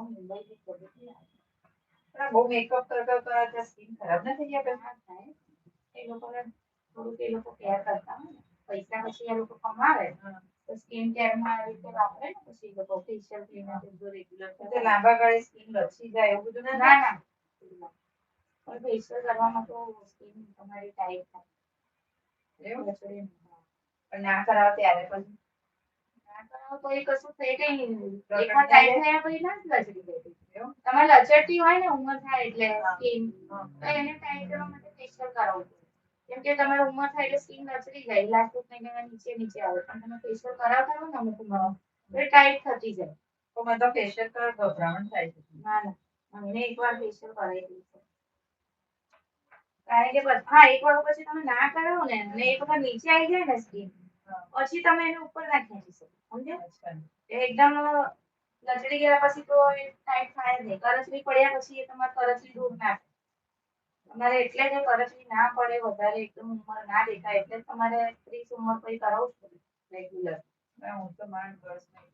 મુંબઈથી બધેથી આવે. પણ બહુ મેકઅપ કરતા તો સ્કિન ખરાબ ના થઈ જાય ના થાય. એ લોકોને થોડુંક એ લોકો કેર કરતા હોય ને પૈસા પછી એ લોકો કમાવે તો સ્કિન કેરમાં આવી રીતે વાપરે ને પછી એ લોકો ફેશિયલ ક્રીમ રેગ્યુલર તો લાંબા ગાળે સ્કિન લપસી જાય એવું બધું ના ના થાય? ના પણ ફેશિયલ કરવામાં તો સ્કિન તમારી ટાઈટ થાય. એવું? લચડી ના પણ ના કરાવો ત્યારે પછી કરાવો તો એ કશું થઈ કઈ નહીં. એકવાર ટાઈટ થયા પછી ના જ લચડી જાય. તમારે લચડતી હોય ને ઉંમર થાય એટલે સ્કિન તો એને ટાઈટ કરવા માટે ફેશિયલ કરાવવું પડે. કેમ કે તમારી ઉંમર થાય એટલે સ્કિન લચડી જાય લાસ્ટ મહિનામાં નીચે આવે પણ તમે ફેશિયલ કરાવતા રહો ને અમુક ઉંમર તો એ ટાઈટ થતી જાય. તો મને તો ફેશિયલ કરવા ગભરામણ થાય છે. ના ના મને એકવાર ફેશિયલ કરાવી દીધું. કારણ કે હા એક વાર પછી તમે ના કરાવો ને અને એક વખત નીચે આવી જાય ને સ્કિન પછી તમે એને ઉપર ના ખેંચી શકો સમજ્યા? એકદમ લચડી ગયા પછી તો એ ટાઈટ થાય જ નહીં. કરચલી પડ્યા પછી એ તમારે કરચલી દૂર ના થાય. તમારે એટલે જ કરચલી ના પડે વધારે એકદમ ઉંમર ના દેખાય એટલે તમારે 30 ઉંમર પછી કરાવવું જ પડે રેગ્યુલર. હું તો માંડ વર્ષ નહીં